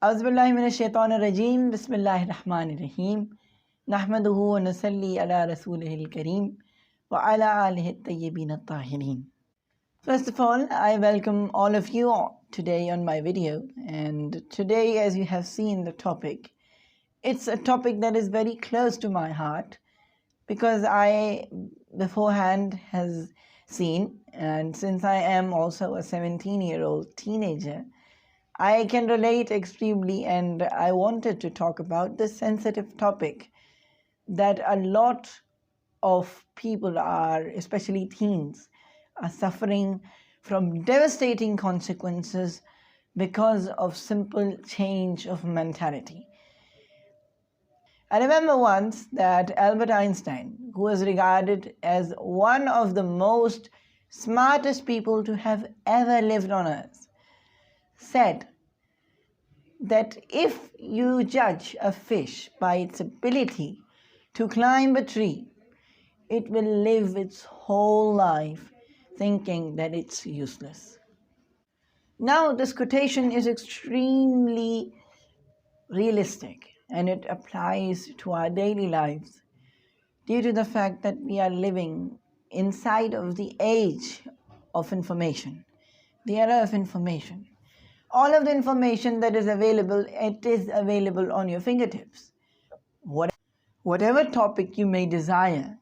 Auzubillahi minash shaitanir rajim. Bismillahir rahmanir rahim. Nahmaduhu wa nusalli ala rasulihil kareem wa ala alihi at-tayyibin at-tahirin. First of all, I welcome all of you today on my video. And today, as you have seen the topic, it's a topic that is very close to my heart because I beforehand has seen, and since I am also a 17-year-old teenager, I can relate extremely, and I wanted to talk about this sensitive topic that a lot of people are, especially teens, are suffering from devastating consequences because of simple change of mentality. I remember once that Albert Einstein, who was regarded as one of the most smartest people to have ever lived on earth, said that if you judge a fish by its ability to climb a tree, it will live its whole life thinking that it's useless. Now, this quotation is extremely realistic and it applies to our daily lives due to the fact that we are living inside of the age of information, the era of information. All of the information that is available, it is available on your fingertips. Whatever topic you may desire,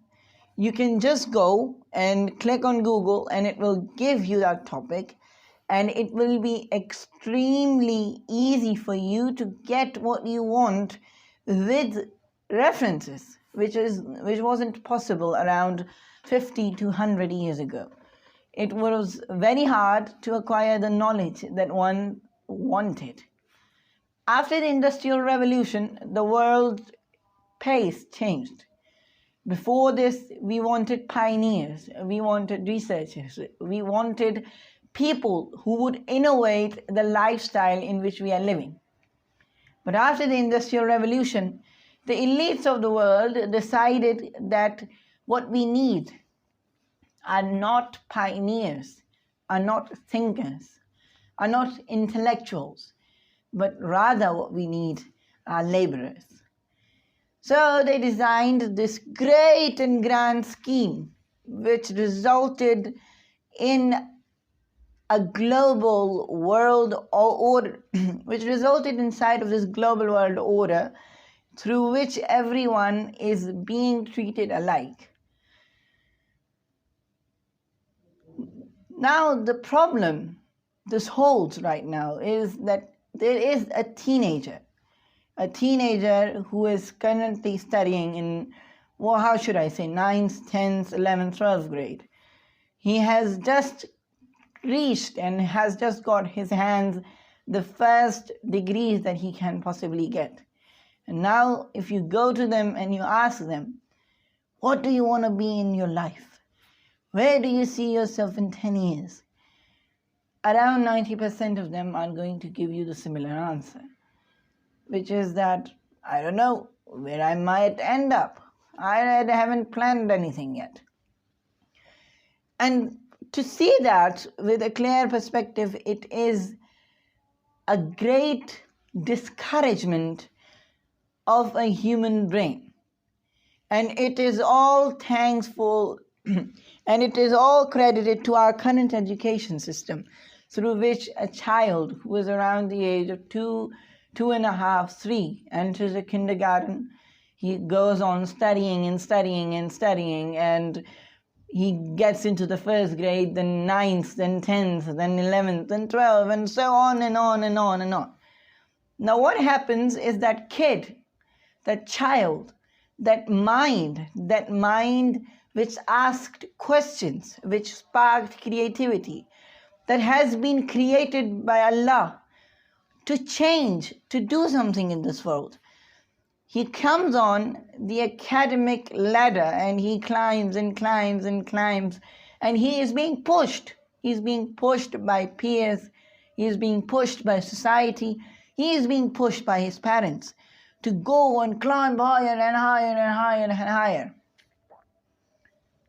you can just go and click on Google and it will give you that topic, and it will be extremely easy for you to get what you want with references, which wasn't possible around 50 to 100 years ago. It was very hard to acquire the knowledge that one wanted. After the Industrial Revolution, the world's pace changed. Before this, we wanted pioneers, we wanted researchers, we wanted people who would innovate the lifestyle in which we are living. But after the Industrial Revolution, the elites of the world decided that what we need are not pioneers, are not thinkers, are not intellectuals, but rather what we need are laborers. So they designed this great and grand scheme, which resulted in a global world order, which resulted inside of this global world order through which everyone is being treated alike. Now, the problem this holds right now is that there is a teenager who is currently studying in, well, how should I say, 9th, 10th, 11th, 12th grade. He has just reached and has just got his hands the first degrees that he can possibly get. And now, if you go to them and you ask them, what do you want to be in your life? Where do you see yourself in 10 years? Around 90% of them are going to give you the similar answer, which is that, I don't know where I might end up. I haven't planned anything yet. And to see that with a clear perspective, it is a great discouragement of a human brain. And it is all thankful and it is all credited to our current education system, through which a child who is around the age of 2.5, 3, enters a kindergarten. He goes on studying and studying and studying, and he gets into the first grade, then 9th, then 10th, then 11th, then 12th, and so on and on and on and on. Now what happens is that kid, that child, that mind which asked questions, which sparked creativity, that has been created by Allah to change, to do something in this world. He comes on the academic ladder and he climbs and climbs and climbs, and he is being pushed. He's being pushed by peers. He is being pushed by society. He is being pushed by his parents to go and climb higher and higher and higher and higher.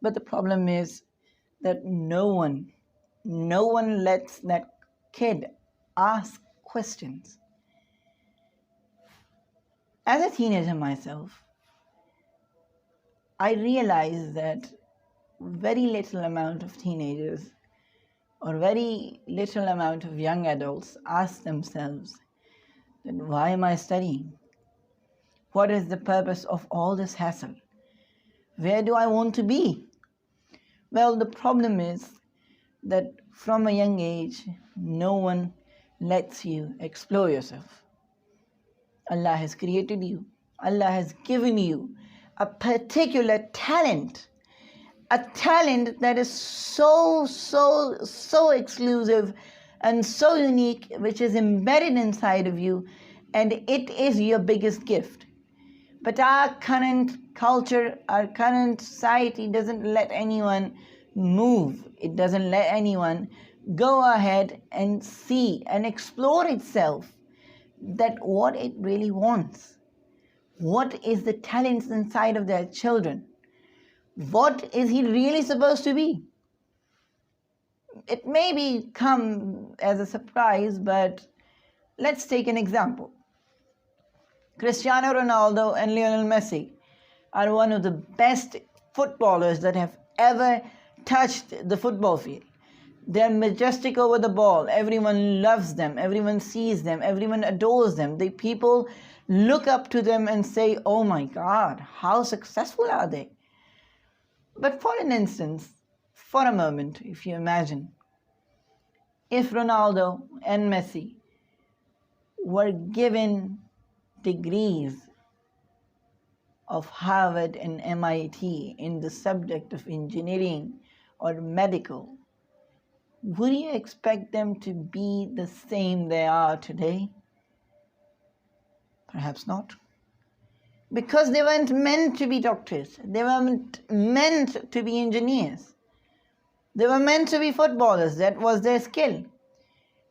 But the problem is that no one lets that kid ask questions. As a teenager myself, I realized that very little amount of teenagers or very little amount of young adults ask themselves that why am I studying? What is the purpose of all this hassle? Where do I want to be? Well, the problem is that from a young age, no one lets you explore yourself. Allah has created you. Allah has given you a particular talent, a talent that is so exclusive and so unique, which is embedded inside of you, and it is your biggest gift. But our current culture, our current society doesn't let anyone move. It doesn't let anyone go ahead and see and explore itself that what it really wants. What is the talents inside of their children? What is he really supposed to be? It may come as a surprise, but let's take an example. Cristiano Ronaldo and Lionel Messi are one of the best footballers that have ever touched the football field. They're majestic over the ball. Everyone loves them. Everyone sees them. Everyone adores them. The people look up to them and say, oh my God, how successful are they? But for an instance, for a moment, if you imagine, if Ronaldo and Messi were given degrees of Harvard and MIT in the subject of engineering or medical, would you expect them to be the same they are today? Perhaps not. Because they weren't meant to be doctors. They weren't meant to be engineers. They were meant to be footballers. That was their skill.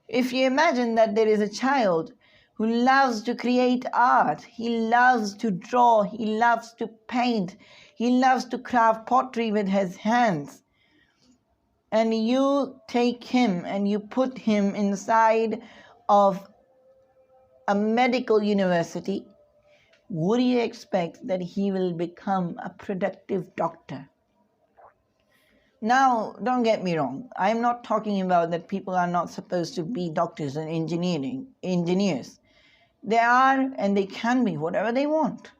If you imagine that there is a child who loves to create art, he loves to draw, he loves to paint, he loves to craft pottery with his hands, and you take him and you put him inside of a medical university, would you expect that he will become a productive doctor? Now, don't get me wrong. I'm not talking about that people are not supposed to be doctors and engineers. They are and they can be whatever they want.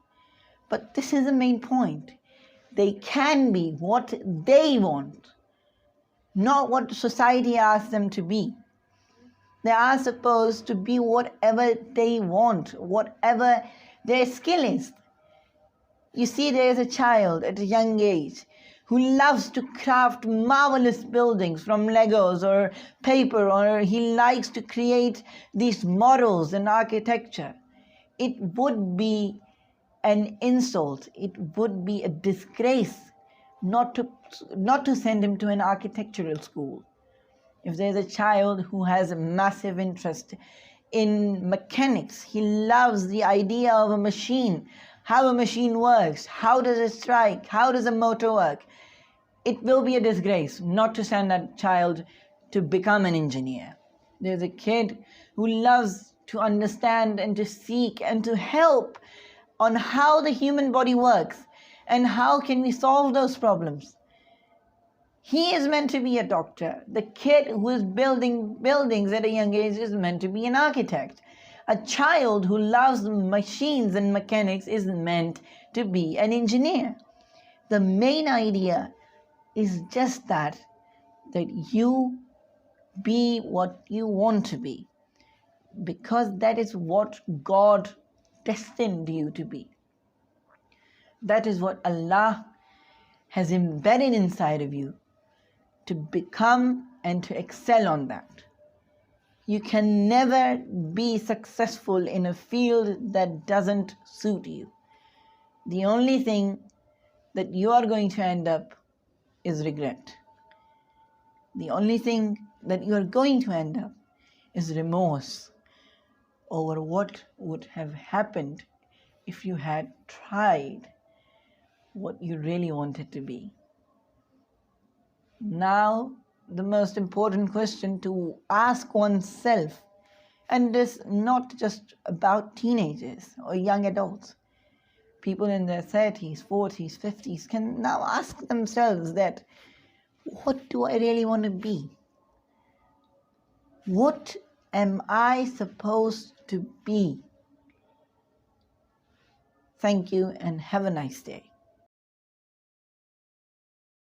But this is the main point. They can be what they want, not what society asks them to be. They are supposed to be whatever they want, whatever their skill is. You see, there is a child at a young age who loves to craft marvelous buildings from Legos or paper, or he likes to create these models in architecture. It would be an insult, it would be a disgrace not to send him to an architectural school. If there's a child who has a massive interest in mechanics, he loves the idea of a machine, how a machine works, how does it strike, how does a motor work, it will be a disgrace not to send that child to become an engineer. There's a kid who loves to understand and to seek and to help on how the human body works and how can we solve those problems. He is meant to be a doctor. The kid who is building buildings at a young age is meant to be an architect. A child who loves machines and mechanics is meant to be an engineer. The main idea is just that you be what you want to be, because that is what God destined you to be. That is what Allah has embedded inside of you to become and to excel on that. You can never be successful in a field that doesn't suit you. The only thing that you are going to end up is regret. The only thing that you are going to end up is remorse over what would have happened if you had tried what you really wanted to be. Now, the most important question to ask oneself And it is not just about teenagers or young adults. People in their 30s, 40s, 50s can now ask themselves that, what do I really want to be? What am I supposed to be? Thank you and have a nice day.